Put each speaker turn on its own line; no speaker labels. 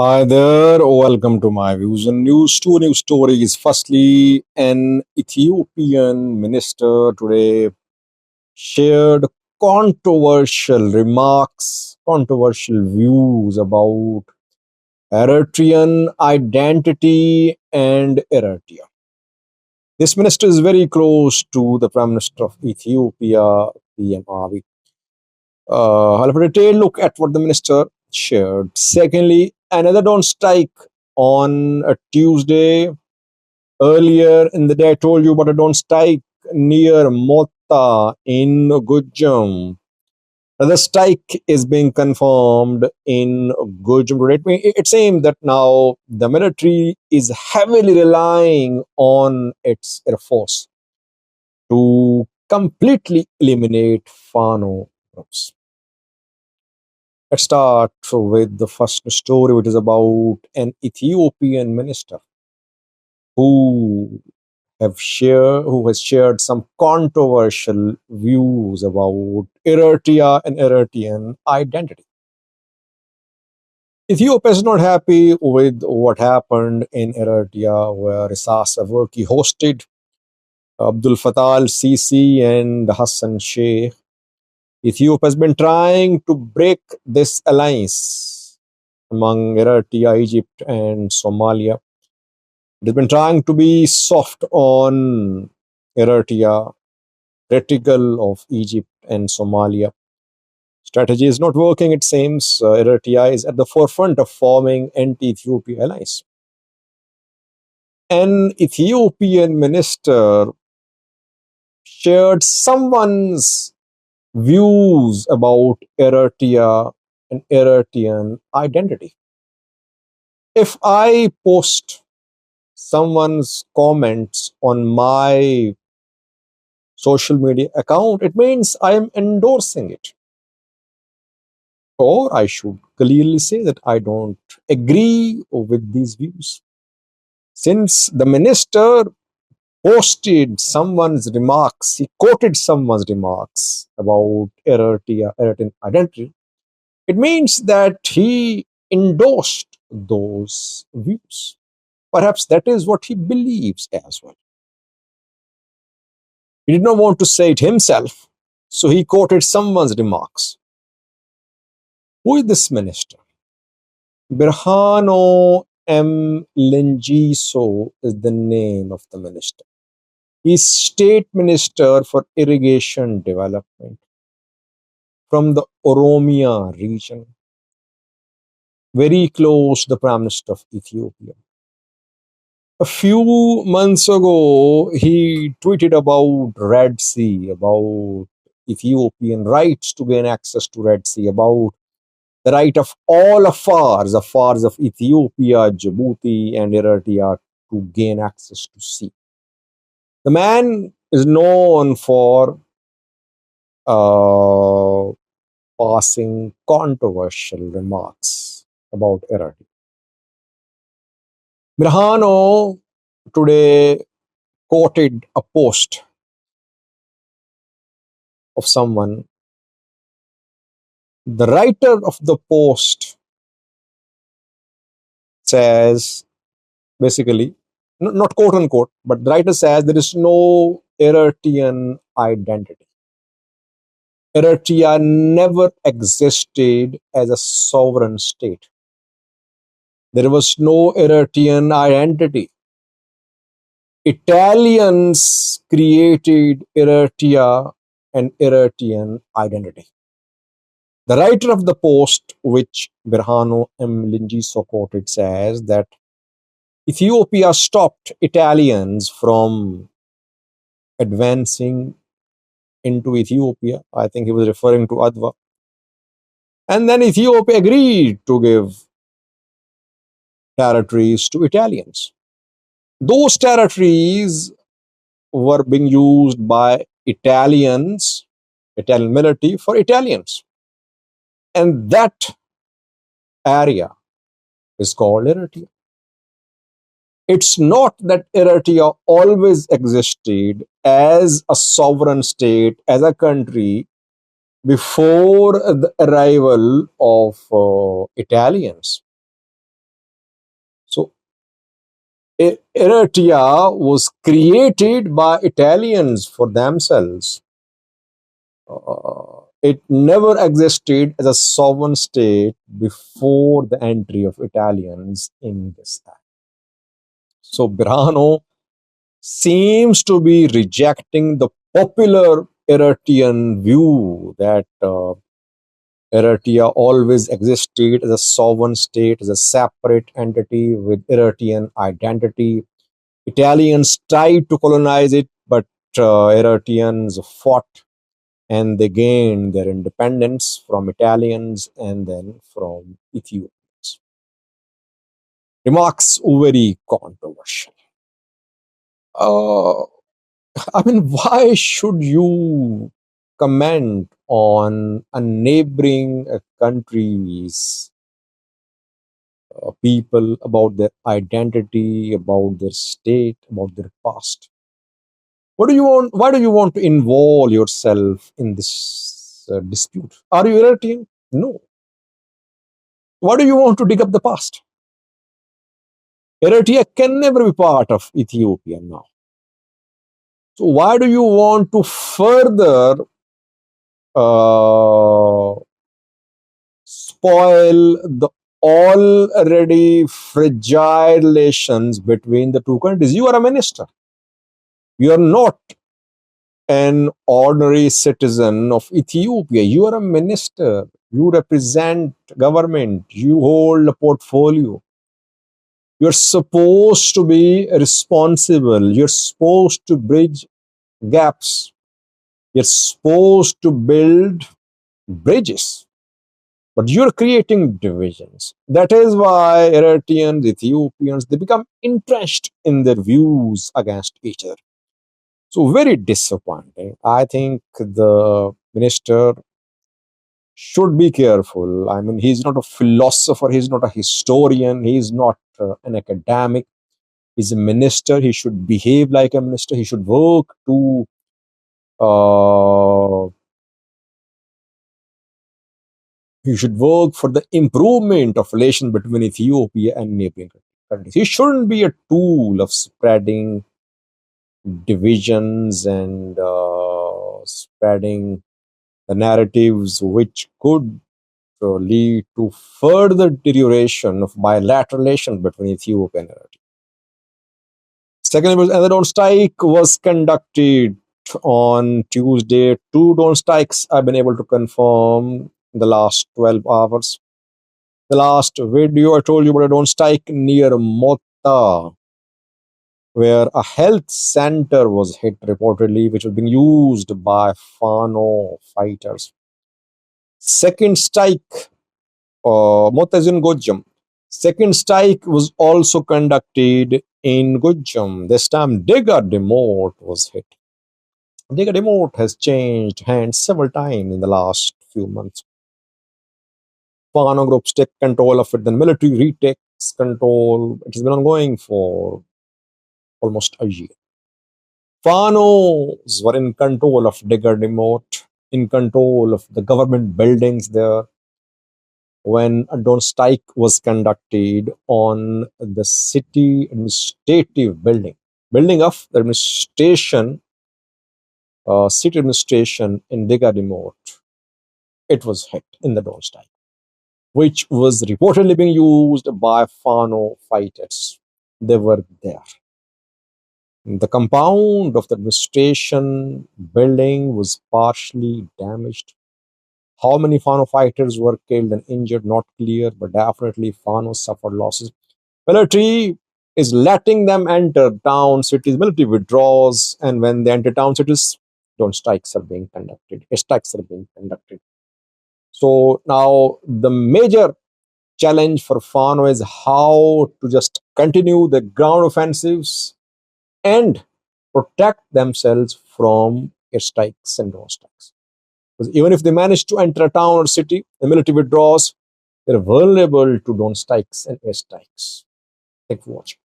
Hi there, welcome to my views and news. Two news stories. Firstly, an Ethiopian minister today shared controversial remarks, controversial views about Eritrean identity and Eritrea. This minister is very close to the Prime Minister of Ethiopia, PM Abiy. I'll have a detailed look at what the minister shared. Secondly, another don't strike on a Tuesday. Earlier in the day, I told you about a don't strike near Mota in Gujam. The strike is being confirmed in Gujam. It seems that now the military is heavily relying on its air force to completely eliminate Fano groups. Let's start with the first story, which is about an Ethiopian minister who who has shared some controversial views about Eritrea and Eritrean identity. Ethiopia is not happy with what happened in Eritrea, where Isas Afwerki hosted Abdul Fattah al-Sisi and Hassan Sheikh. Ethiopia has been trying to break this alliance among Eritrea, Egypt, and Somalia. It has been trying to be soft on Eritrea, critical of Egypt and Somalia. Strategy is not working, it seems. Eritrea is at the forefront of forming anti-Ethiopia allies. An Ethiopian minister shared someone's views about Eritrea and Eritrean identity. If I post someone's comments on my social media account, it means I am endorsing it. Or I should clearly say that I don't agree with these views. Since the minister posted someone's remarks, he quoted someone's remarks about Eritrean identity, it means that he endorsed those views. Perhaps that is what he believes as well. He did not want to say it himself, so he quoted someone's remarks. Who is this minister? Birhano M. Lingiso is the name of the minister. He's State Minister for Irrigation Development from the Oromia region, very close to the Prime Minister of Ethiopia. A few months ago, he tweeted about Red Sea, about Ethiopian rights to gain access to Red Sea, about the right of all Afars of Ethiopia, Djibouti, and Eritrea to gain access to sea. The man is known for uh, passing controversial remarks about Eritrea. Birhano today quoted a post of someone. The writer of the post says, basically, not quote unquote, but the writer says there is no Eritrean identity. Eritrea never existed as a sovereign state. There was no Eritrean identity. Italians created Eritrea and Eritrean identity. The writer of the post, which Birhano M. Lingiso quoted, says that Ethiopia stopped Italians from advancing into Ethiopia. I think he was referring to Adwa. And then Ethiopia agreed to give territories to Italians. Those territories were being used by Italians, Italian military, for Italians. And that area is called Eritrea. It's not that Eritrea always existed as a sovereign state, as a country, before the arrival of Italians. Eritrea was created by Italians for themselves. It never existed as a sovereign state before the entry of Italians in this act. So Birhano seems to be rejecting the popular Eritrean view that Eritrea always existed as a sovereign state, as a separate entity with Eritrean identity. Italians tried to colonize it, but Eritreans fought and they gained their independence from Italians and then from Ethiopians. Remarks very controversial. Uh, I mean, why should you comment on a neighboring country's people about their identity, about their state, about their past? What do you want? Why do you want to involve yourself in this dispute? Are you Eritrean? No. Why do you want to dig up the past? Eritrea can never be part of Ethiopia now. So why do you want to further uh, spoil the already fragile relations between the two countries? You are a minister. You are not an ordinary citizen of Ethiopia. You are a minister. You represent government. You hold a portfolio. You're supposed to be responsible. You're supposed to bridge gaps. You're supposed to build bridges. But you're creating divisions. That is why Eritreans, Ethiopians, they become entrenched in their views against each other. So very disappointing. I think the minister should be careful. I mean, he's not a philosopher, he's not a historian, he's not an academic. He's a minister. He should behave like a minister. He should work to uh, he should work for the improvement of relation between Ethiopia and neighboring countries. He shouldn't be a tool of spreading divisions and spreading the narratives which could lead to further deterioration of bilateral relations between Ethiopia and Eritrea. Second, another drone strike was conducted on Tuesday. Two drone strikes I've been able to confirm in the last 12 hours. The last video I told you about a drone strike near Mota, where a health center was hit reportedly, which was being used by Fano fighters. Second strike, Mota is in Gojam. Second strike was also conducted in Gujam. This time, Digger Demort was hit. Digger Demort has changed hands several times in the last few months. Fano groups take control of it, then military retakes control. It has been ongoing for almost a year. Fanos were in control of Digger Demort, in control of the government buildings there, when a drone strike was conducted on the city administrative building of the administration, city administration in Digadimort. It was hit in the drone strike, which was reportedly being used by Fano fighters. They were there. The compound of the administration building was partially damaged. How many Fano fighters were killed and injured, not clear, but definitely Fano suffered losses. Military is letting them enter town cities. Military withdraws, and when they enter town cities, drone strikes are being conducted. Strikes are being conducted. So now the major challenge for Fano is how to just continue the ground offensives and protect themselves from airstrikes and drone strikes. Because even if they manage to enter a town or city, the military withdraws, they're vulnerable to drone strikes and airstrikes. Thank you for watching.